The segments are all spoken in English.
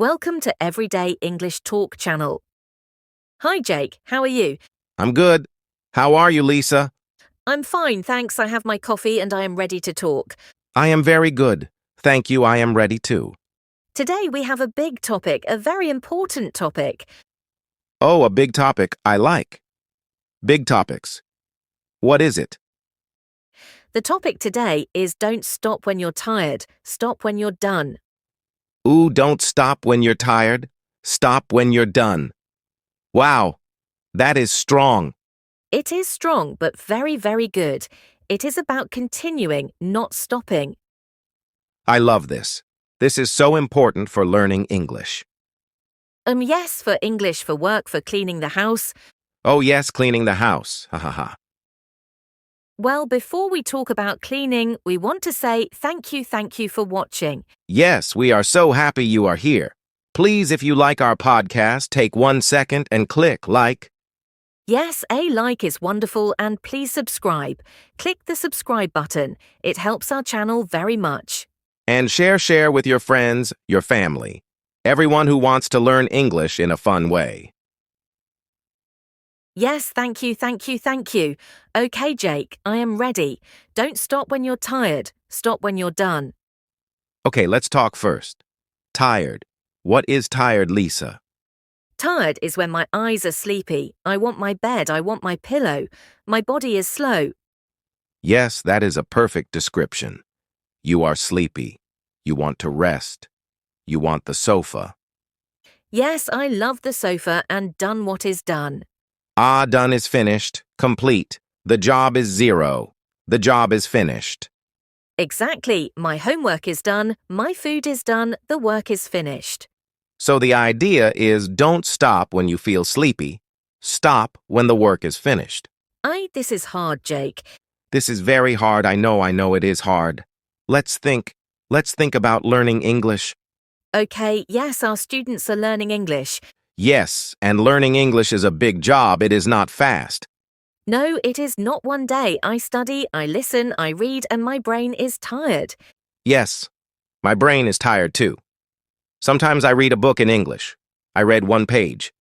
Welcome to Everyday English Talk channel. Hi Jake, how are you? I'm good. How are you, Lisa? I'm fine, thanks. I have my coffee and I am ready to talk. I am very good. Thank you, I am ready too. Today we have a big topic, a very important topic. Oh, a big topic I like. Big topics. What is it? The topic today is don't stop when you're tired, stop when you're done. Ooh, don't stop when you're tired. Stop when you're done. Wow, that is strong. It is strong but very, very good. It is about continuing, not stopping. I love this. This is so important for learning English. Yes, for English, for work, for cleaning the house. Oh yes, cleaning the house. Ha ha ha. Well, before we talk about cleaning, we want to say thank you for watching. Yes, we are so happy you are here. Please, if you like our podcast, take 1 second and click like. Yes, a like is wonderful and please subscribe. Click the subscribe button. It helps our channel very much. And share with your friends, your family. Everyone who wants to learn English in a fun way. Yes, thank you. Okay, Jake, I am ready. Don't stop when you're tired. Stop when you're done. Okay, let's talk first. Tired. What is tired, Lisa? Tired is when my eyes are sleepy. I want my bed. I want my pillow. My body is slow. Yes, that is a perfect description. You are sleepy. You want to rest. You want the sofa. Yes, I love the sofa and done what is done. Ah, done is finished. Complete. The job is 0. The job is finished. Exactly. My homework is done. My food is done. The work is finished. So the idea is don't stop when you feel sleepy. Stop when the work is finished. This is hard, Jake. This is very hard. I know it is hard. Let's think about learning English. Okay, yes, our students are learning English. Yes, and learning English is a big job. It is not fast. No, it is not one day. I study, I listen, I read, and my brain is tired. Yes, my brain is tired too. Sometimes I read a book in English. I read 1 page.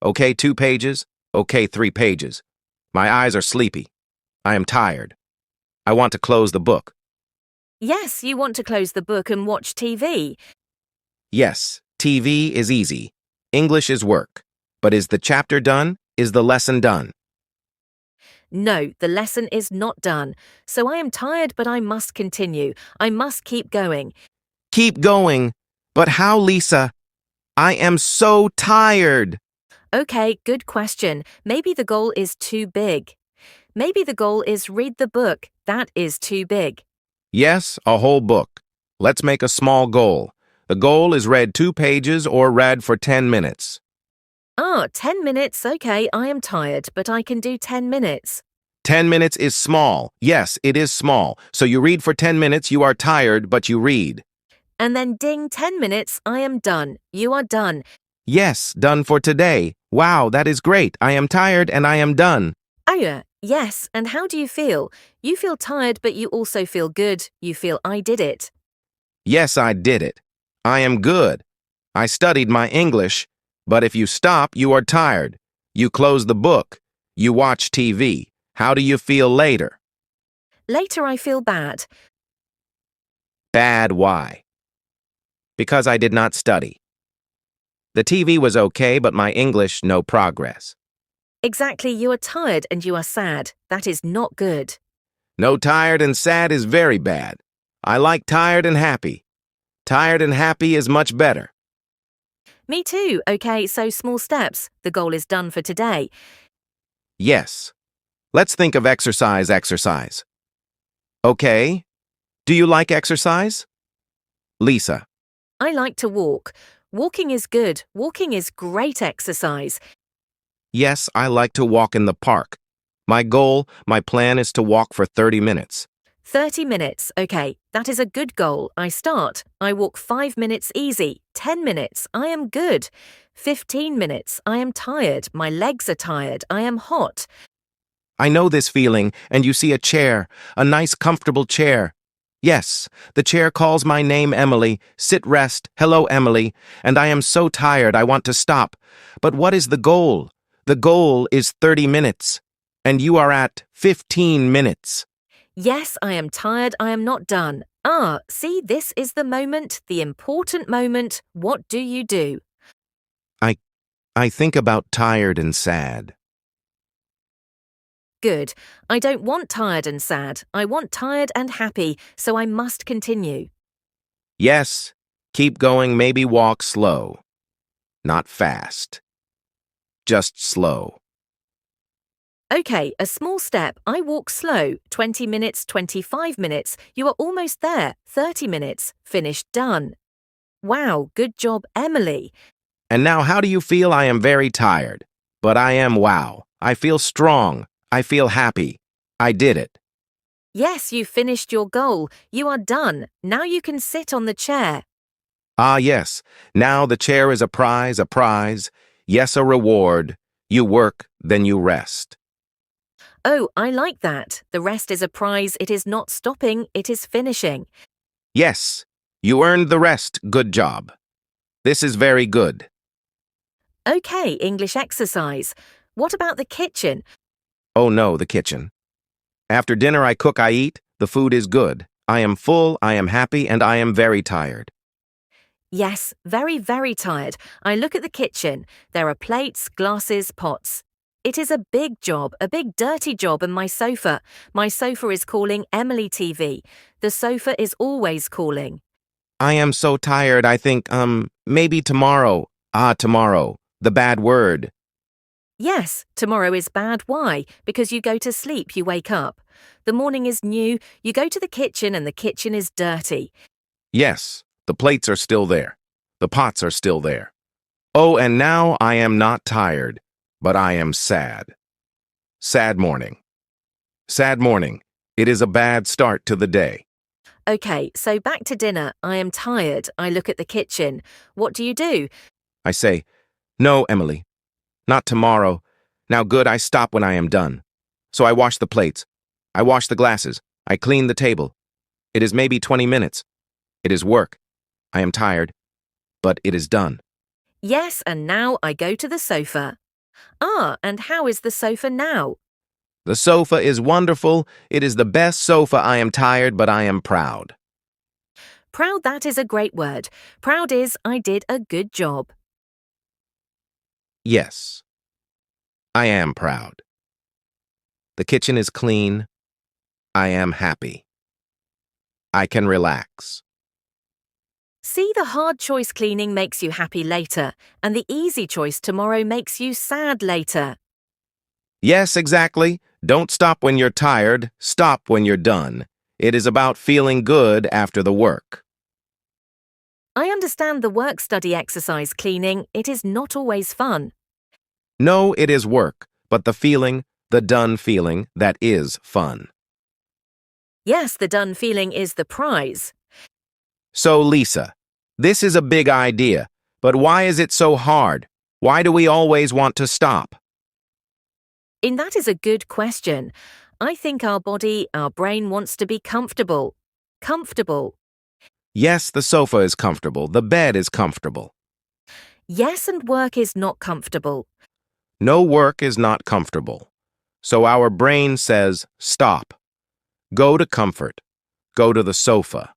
Okay, 2 pages. Okay, 3 pages. My eyes are sleepy. I am tired. I want to close the book. Yes, you want to close the book and watch TV. Yes, TV is easy. English is work. But is the chapter done? Is the lesson done? No, the lesson is not done. So I am tired, but I must continue. I must keep going. Keep going. But how, Lisa? I am so tired. Okay, good question. Maybe the goal is too big. Maybe the goal is read the book. That is too big. Yes, a whole book. Let's make a small goal. The goal is read 2 pages or read for 10 minutes. 10 minutes. Okay, I am tired, but I can do 10 minutes. 10 minutes is small. Yes, it is small. So you read for 10 minutes, you are tired, but you read. And then ding, 10 minutes, I am done. You are done. Yes, done for today. Wow, that is great. I am tired and I am done. Oh yeah, yes, and how do you feel? You feel tired, but you also feel good. You feel I did it. Yes, I did it. I am good. I studied my English. But if you stop, you are tired. You close the book. You watch TV. How do you feel later? Later I feel bad. Bad, why? Because I did not study. The TV was okay, but my English, no progress. Exactly, you are tired and you are sad. That is not good. No, tired and sad is very bad. I like tired and happy. Tired and happy is much better. Me too. Okay, so small steps. The goal is done for today. Yes. Let's think of exercise. Okay. Do you like exercise? Lisa. I like to walk. Walking is good. Walking is great exercise. Yes, I like to walk in the park. My plan is to walk for 30 minutes. 30 minutes. Okay, that is a good goal. I start. I walk 5 minutes easy. 10 minutes. I am good. 15 minutes. I am tired. My legs are tired. I am hot. I know this feeling, and you see a chair, a nice comfortable chair. Yes, the chair calls my name Emily. Sit, rest. Hello, Emily. And I am so tired I want to stop. But what is the goal? The goal is 30 minutes. And you are at 15 minutes. Yes, I am tired, I am not done. See, this is the moment, the important moment. What do you do? I, I think about tired and sad. Good. I don't want tired and sad. I want tired and happy, so I must continue. Yes, keep going, maybe walk slow. Not fast. Just slow. Okay, a small step. I walk slow. 20 minutes, 25 minutes. You are almost there. 30 minutes. Finished, done. Wow, good job, Emily. And now how do you feel? I am very tired. But I am wow. I feel strong. I feel happy. I did it. Yes, you finished your goal. You are done. Now you can sit on the chair. Ah, yes. Now the chair is a prize, a prize. Yes, a reward. You work, then you rest. Oh, I like that. The rest is a prize. It is not stopping, it is finishing. Yes, you earned the rest. Good job. This is very good. Okay, English exercise. What about the kitchen? Oh no, the kitchen. After dinner I cook, I eat. The food is good. I am full, I am happy, and I am very tired. Yes, very, very tired. I look at the kitchen. There are plates, glasses, pots. It is a big job, a big dirty job, and my sofa. My sofa is calling Emily TV. The sofa is always calling. I am so tired, I think, maybe tomorrow. Ah, tomorrow. The bad word. Yes, tomorrow is bad. Why? Because you go to sleep, you wake up. The morning is new, you go to the kitchen and the kitchen is dirty. Yes, the plates are still there. The pots are still there. Oh, and now I am not tired, but I am sad. Sad morning. Sad morning. It is a bad start to the day. Okay, so back to dinner. I am tired. I look at the kitchen. What do you do? I say, no, Emily, not tomorrow. Now good, I stop when I am done. So I wash the plates. I wash the glasses. I clean the table. It is maybe 20 minutes. It is work. I am tired, but it is done. Yes, and now I go to the sofa. And how is the sofa now? The sofa is wonderful. It is the best sofa. I am tired, but I am proud. Proud, that is a great word. Proud is I did a good job. Yes, I am proud. The kitchen is clean. I am happy. I can relax. See, the hard choice cleaning makes you happy later, and the easy choice tomorrow makes you sad later. Yes, exactly. Don't stop when you're tired. Stop when you're done. It is about feeling good after the work. I understand the work-study exercise cleaning. It is not always fun. No, it is work, but the feeling, the done feeling, that is fun. Yes, the done feeling is the prize. So, Lisa, this is a big idea, but why is it so hard? Why do we always want to stop? And that is a good question. I think our body, our brain wants to be comfortable. Comfortable. Yes, the sofa is comfortable. The bed is comfortable. Yes, and work is not comfortable. No work is not comfortable. So our brain says, stop. Go to comfort. Go to the sofa.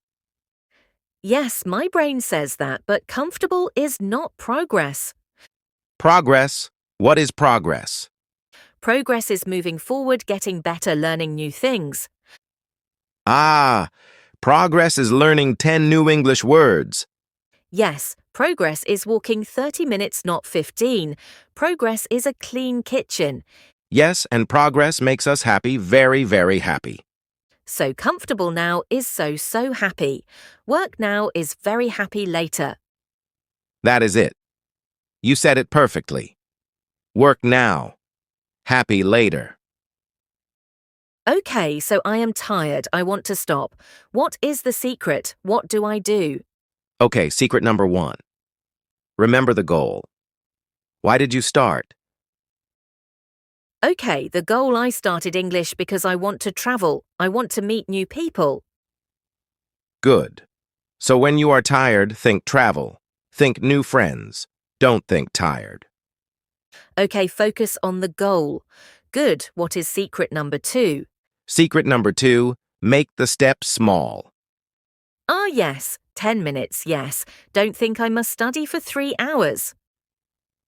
Yes, my brain says that, but comfortable is not progress. Progress. What is progress? Progress is moving forward, getting better, learning new things. Ah, progress is learning 10 new English words. Yes, progress is walking 30 minutes, not 15. Progress is a clean kitchen. Yes, and progress makes us happy, very, very happy. So comfortable now is so, so happy. Work now is very happy later. That is it. You said it perfectly. Work now. Happy later. Okay, so I am tired. I want to stop. What is the secret? What do I do? Okay, secret number 1. Remember the goal. Why did you start? Okay, the goal, I started English because I want to travel. I want to meet new people. Good. So when you are tired, think travel. Think new friends. Don't think tired. Okay, focus on the goal. Good. What is secret number 2? Secret number 2, make the steps small. Ah, yes. 10 minutes, yes. Don't think I must study for 3 hours.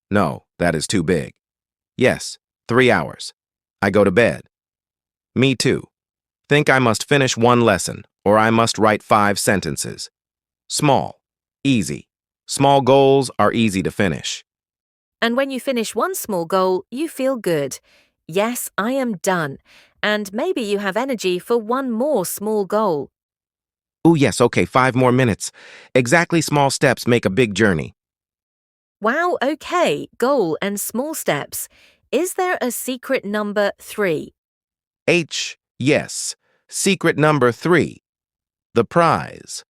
No, that is too big. Yes, 3 hours. I go to bed. Me too. Think I must finish 1 lesson, or I must write 5 sentences. Small. Easy. Small goals are easy to finish. And when you finish one small goal, you feel good. Yes, I am done. And maybe you have energy for one more small goal. Ooh, yes, okay, 5 more minutes. Exactly small steps make a big journey. Wow, okay, goal and small steps. Is there a secret number 3? Yes. Secret number 3, the prize.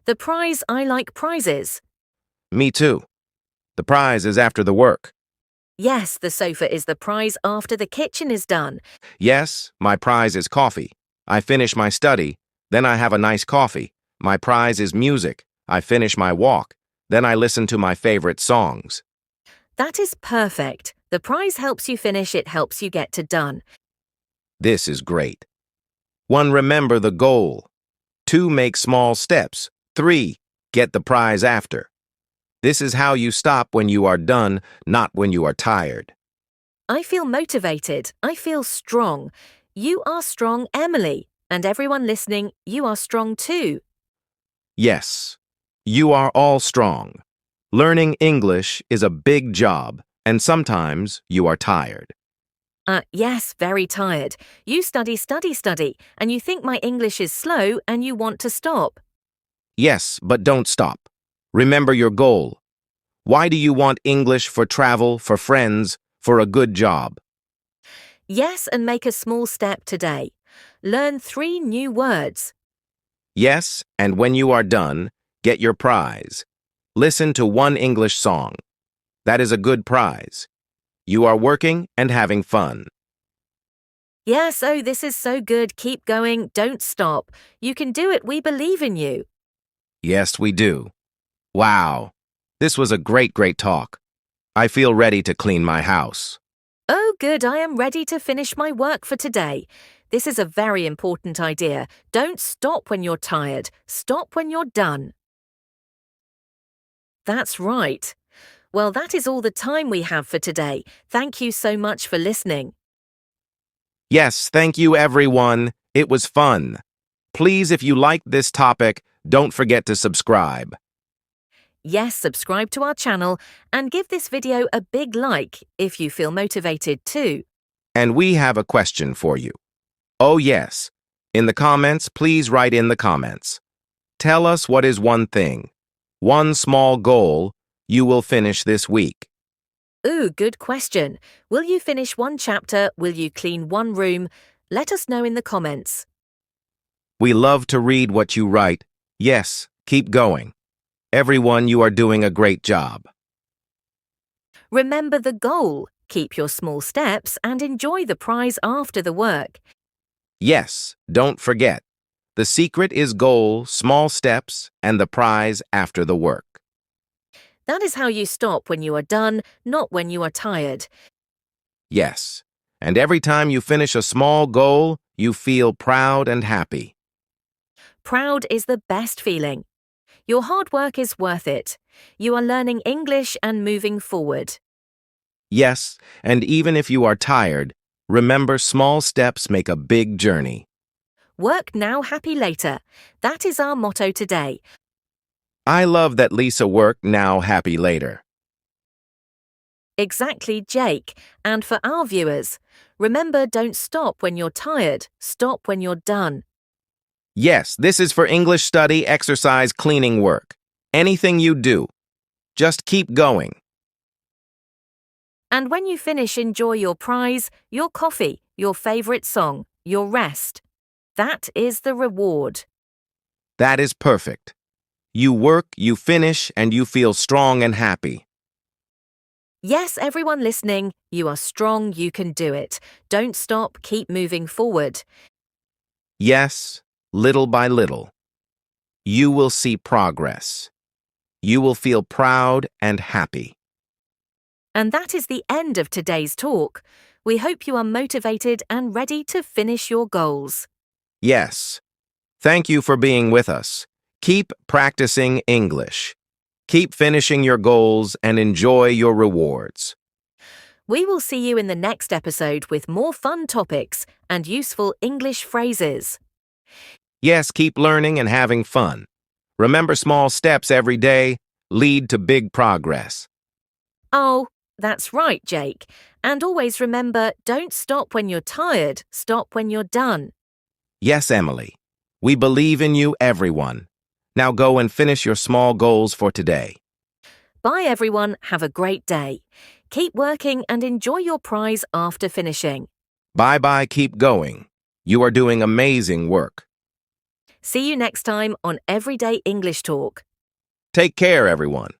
The prize, I like prizes. Me too. The prize is after the work. Yes, the sofa is the prize after the kitchen is done. Yes, my prize is coffee. I finish my study, then I have a nice coffee. My prize is music. I finish my walk, then I listen to my favorite songs. That is perfect. The prize helps you finish, it helps you get to done. This is great. 1. Remember the goal. 2. Make small steps. 3. Get the prize after. This is how you stop when you are done, not when you are tired. I feel motivated. I feel strong. You are strong, Emily. And everyone listening, you are strong too. Yes, you are all strong. Learning English is a big job, and sometimes you are tired. Yes, very tired. You study, and you think my English is slow and you want to stop. Yes, but don't stop. Remember your goal. Why do you want English for travel, for friends, for a good job? Yes, and make a small step today. Learn 3 new words. Yes, and when you are done, get your prize. Listen to 1 English song. That is a good prize. You are working and having fun. Yes, oh, this is so good. Keep going. Don't stop. You can do it. We believe in you. Yes, we do. Wow, this was a great talk. I feel ready to clean my house. Oh, good. I am ready to finish my work for today. This is a very important idea. Don't stop when you're tired. Stop when you're done. That's right. Well, that is all the time we have for today. Thank you so much for listening. Yes, thank you everyone. It was fun. Please, if you liked this topic, don't forget to subscribe. Yes, subscribe to our channel and give this video a big like if you feel motivated too. And we have a question for you. Oh yes, in the comments, please write in the comments. Tell us what is one thing, one small goal you will finish this week. Ooh, good question. Will you finish 1 chapter? Will you clean 1 room? Let us know in the comments. We love to read what you write. Yes, keep going. Everyone, you are doing a great job. Remember the goal. Keep your small steps and enjoy the prize after the work. Yes, don't forget. The secret is goal, small steps, and the prize after the work. That is how you stop when you are done, not when you are tired. Yes, and every time you finish a small goal, you feel proud and happy. Proud is the best feeling. Your hard work is worth it. You are learning English and moving forward. Yes, and even if you are tired, remember small steps make a big journey. Work now, happy later. That is our motto today. I love that Lisa worked now, happy later. Exactly, Jake. And for our viewers, remember, don't stop when you're tired. Stop when you're done. Yes, this is for English study, exercise, cleaning work. Anything you do, just keep going. And when you finish, enjoy your prize, your coffee, your favorite song, your rest. That is the reward. That is perfect. You work, you finish, and you feel strong and happy. Yes, everyone listening, you are strong, you can do it. Don't stop, keep moving forward. Yes, little by little. You will see progress. You will feel proud and happy. And that is the end of today's talk. We hope you are motivated and ready to finish your goals. Yes. Thank you for being with us. Keep practicing English. Keep finishing your goals and enjoy your rewards. We will see you in the next episode with more fun topics and useful English phrases. Yes, keep learning and having fun. Remember, small steps every day lead to big progress. Oh, that's right, Jake. And always remember, don't stop when you're tired, stop when you're done. Yes, Emily. We believe in you, everyone. Now go and finish your small goals for today. Bye, everyone. Have a great day. Keep working and enjoy your prize after finishing. Bye-bye, keep going. You are doing amazing work. See you next time on Everyday English Talk. Take care, everyone.